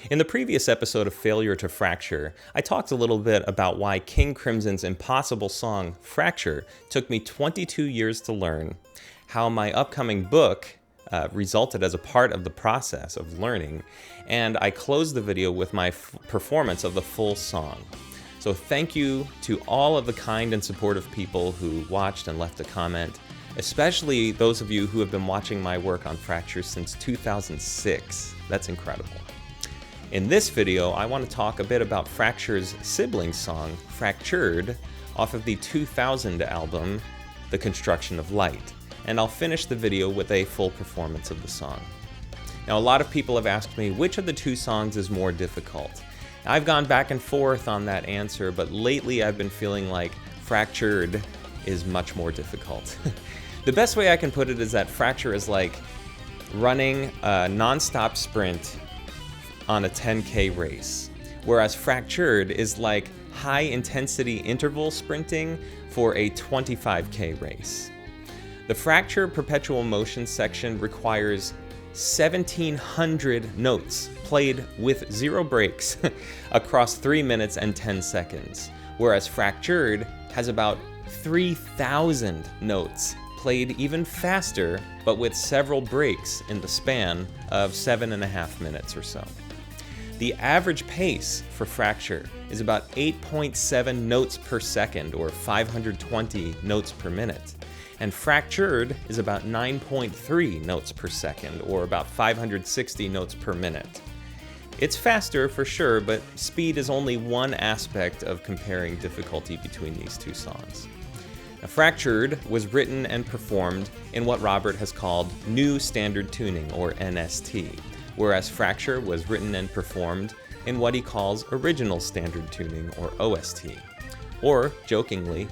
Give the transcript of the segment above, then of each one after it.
In the previous episode of Failure to Fracture, I talked a little bit about why King Crimson's impossible song, Fracture, took me 22 years to learn, how my upcoming book resulted as a part of the process of learning, and I closed the video with my performance of the full song. So thank you to all of the kind and supportive people who watched and left a comment, especially those of you who have been watching my work on Fracture since 2006. That's incredible. In this video, I want to talk a bit about FraKctured's sibling song, FraKctured, off of the 2000 album, The Construction of Light, and I'll finish the video with a full performance of the song. Now, a lot of people have asked me which of the two songs is more difficult. I've gone back and forth on that answer, but lately I've been feeling like FraKctured is much more difficult. The best way I can put it is that Fracture is like running a non-stop sprint on a 10K race, whereas FraKctured is like high-intensity interval sprinting for a 25K race. The Fracture perpetual motion section requires 1,700 notes played with 0 breaks across 3 minutes and 10 seconds, whereas FraKctured has about 3,000 notes played even faster, but with several breaks in the span of 7.5 minutes or so. The average pace for Fracture is about 8.7 notes per second, or 520 notes per minute, and FraKctured is about 9.3 notes per second, or about 560 notes per minute. It's faster for sure, but speed is only one aspect of comparing difficulty between these two songs. Now, FraKctured was written and performed in what Robert has called New Standard Tuning, or NST, whereas Fracture was written and performed in what he calls Original Standard Tuning, or OST, or, jokingly,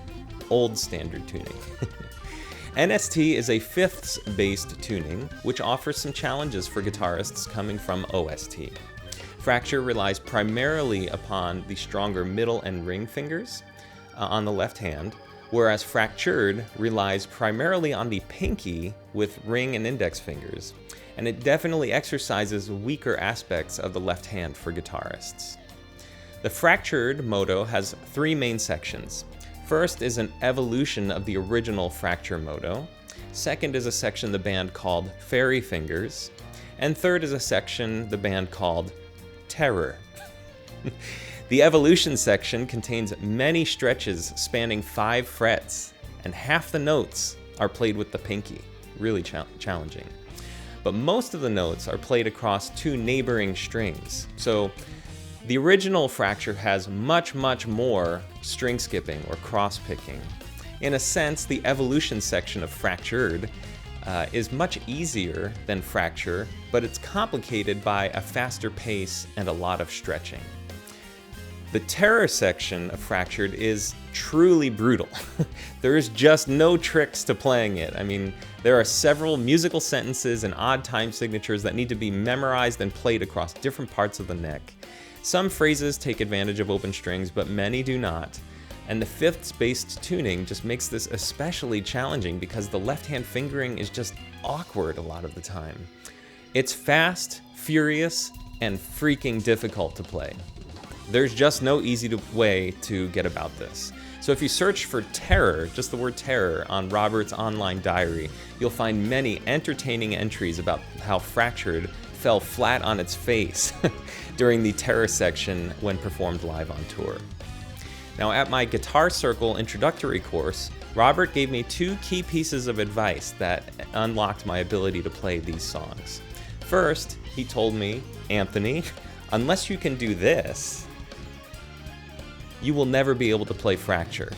Old Standard Tuning. NST is a fifths-based tuning, which offers some challenges for guitarists coming from OST. Fracture relies primarily upon the stronger middle and ring fingers on the left hand, whereas FraKctured relies primarily on the pinky with ring and index fingers, and it definitely exercises weaker aspects of the left hand for guitarists. The FraKctured Moto has 3 main sections. First is an evolution of the original Fracture Moto. Second is a section the band called Fairy Fingers. And third is a section the band called Terror. The evolution section contains many stretches spanning 5 frets, and half the notes are played with the pinky. Really challenging. But most of the notes are played across 2 neighboring strings. So the original Fracture has much more string skipping or cross picking. In a sense, the evolution section of FraKctured is much easier than Fracture, but it's complicated by a faster pace and a lot of stretching. The Terror section of FraKctured is truly brutal. There is just no tricks to playing it. I mean, there are several musical sentences and odd time signatures that need to be memorized and played across different parts of the neck. Some phrases take advantage of open strings, but many do not. And the fifths-based tuning just makes this especially challenging because the left-hand fingering is just awkward a lot of the time. It's fast, furious, and freaking difficult to play. There's just no easy way to get about this. So if you search for Terror, just the word Terror, on Robert's online diary, you'll find many entertaining entries about how FraKctured fell flat on its face during the Terror section when performed live on tour. Now, at my Guitar Circle introductory course, Robert gave me 2 key pieces of advice that unlocked my ability to play these songs. First, he told me, Anthony, unless you can do this, you will never be able to play Fracture.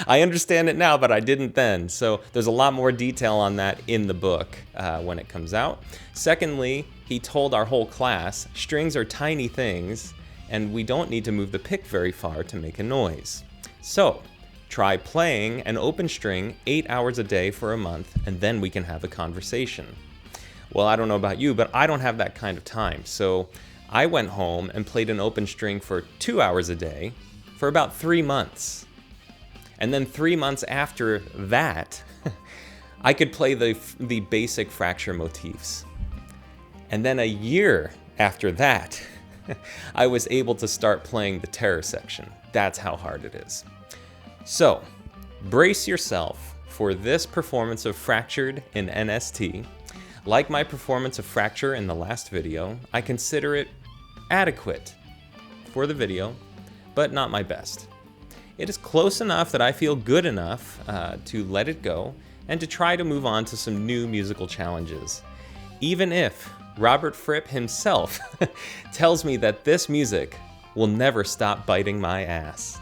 I understand it now, but I didn't then. So there's a lot more detail on that in the book when it comes out. Secondly, he told our whole class, strings are tiny things, and we don't need to move the pick very far to make a noise. So try playing an open string 8 hours a day for a month, and then we can have a conversation. Well, I don't know about you, but I don't have that kind of time. So I went home and played an open string for 2 hours a day for about 3 months. And then 3 months after that, I could play the basic fracture motifs. And then a year after that, I was able to start playing the terror section. That's how hard it is. So, brace yourself for this performance of FraKctured in NST. Like my performance of Fracture in the last video, I consider it adequate for the video, but not my best. It is close enough that I feel good enough to let it go and to try to move on to some new musical challenges. Even if Robert Fripp himself tells me that this music will never stop biting my ass.